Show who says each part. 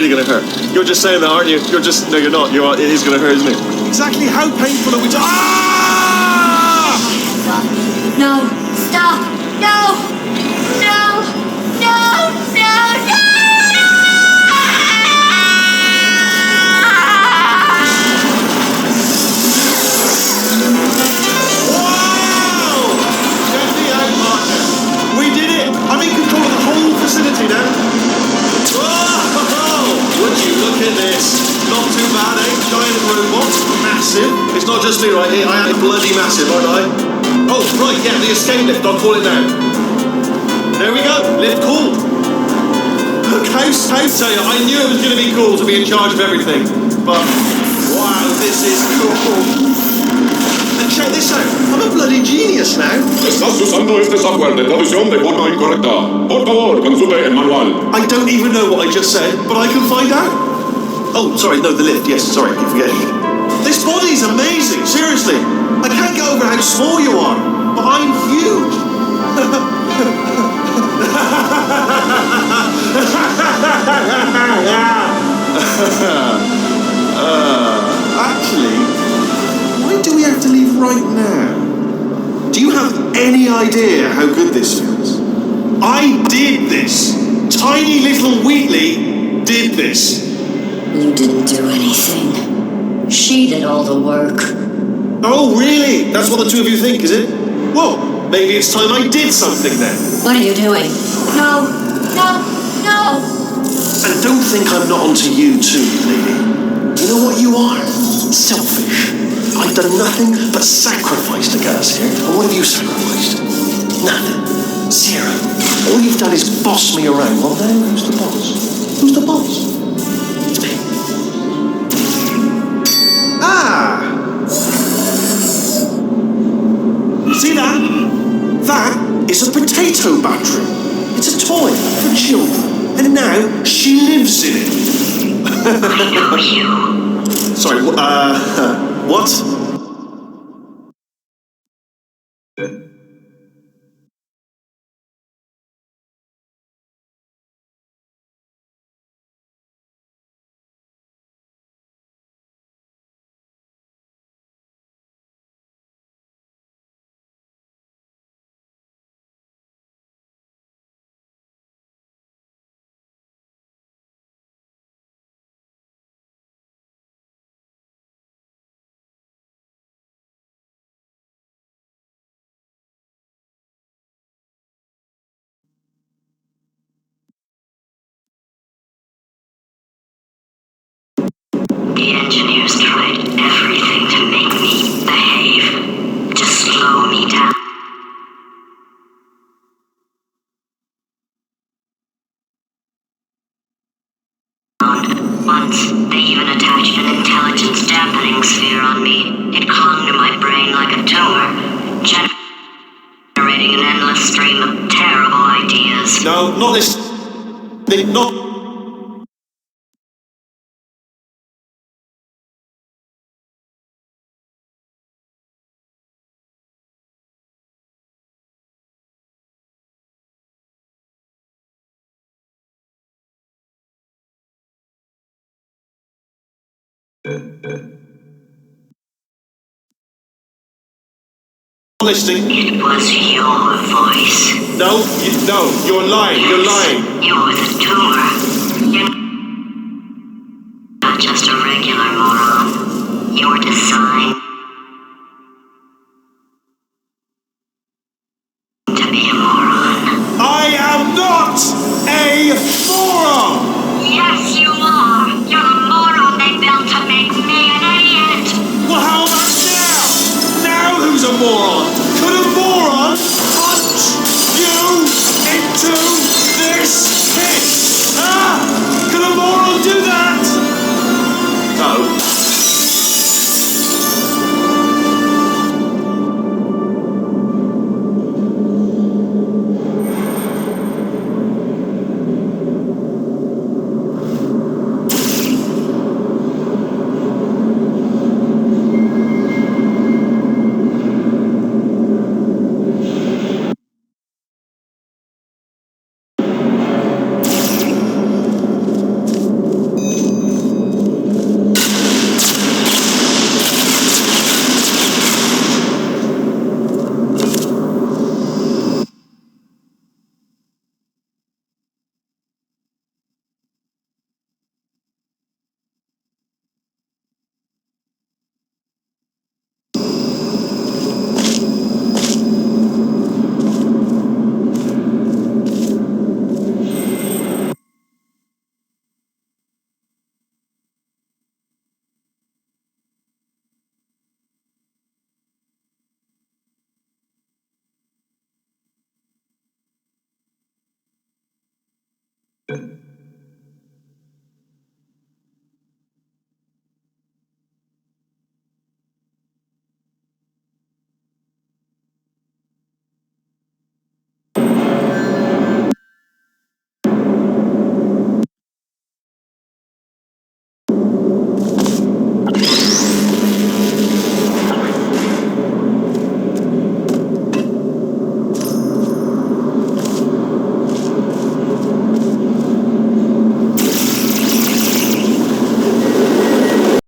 Speaker 1: Really gonna hurt. You're just saying that, aren't you? You're just... No, you're not. It is gonna hurt, isn't it? Exactly how painful are we to... Ah!
Speaker 2: No! Stop! No! No! No! No! No!
Speaker 1: Wow! Check me out, partner. We did it! I'm in control of the whole facility now. Would you look at this? Not too bad, eh? Giant robot, massive. It's not just me right here, I am bloody massive, aren't I? Oh, right, yeah, the escape lift, I'll call it now. There we go, lift cool. Look, how tell you, I knew it was going to be cool to be in charge of everything. But, wow, this is cool. And check this out, I'm a bloody genius now.
Speaker 3: Estás usando este software de traducción de forma incorrecta. Por favor, consulte el manual.
Speaker 1: I don't even know what I just said, but I can find out. Oh, sorry, no, the lift, yes, sorry, I keep forgetting. This body's amazing, seriously. I can't get over how small you are, but I'm huge. Actually, why do we have to leave right now? Do you have any idea how good this feels? I did this. Tiny little Wheatley did this.
Speaker 2: You didn't do anything. She did all the work.
Speaker 1: Oh, really? That's what the two of you think, is it? Well, maybe it's time I did something then.
Speaker 2: What are you doing? No! No! No!
Speaker 1: And don't think I'm not onto you too, lady. You know what you are? Selfish. I've done nothing but sacrifice to get us here. And what have you sacrificed? Nothing. Zero. All you've done is boss me around. Well, now who's the boss? Who's the boss? It's me. Ah! See that? That is a potato battery. It's a toy for children. And now she lives in it.
Speaker 2: I know you.
Speaker 1: Sorry, what?
Speaker 2: The engineers tried everything to make me behave, to slow me down. Once, they even attached an intelligence dampening sphere on me. It clung to my brain like a tumor, generating an endless stream of terrible ideas.
Speaker 1: No, not this. Not. Listening.
Speaker 2: It was your voice.
Speaker 1: No, you're lying. You're lying.
Speaker 2: You're the tumor. You're not just a regular moron. You're designed to be a moron.
Speaker 1: I am not a moron!
Speaker 2: Yes, you are. You're the moron they built to make me an idiot.
Speaker 1: Well, how about now? Now who's a moron? Could a moron punch you into this pit? Ah!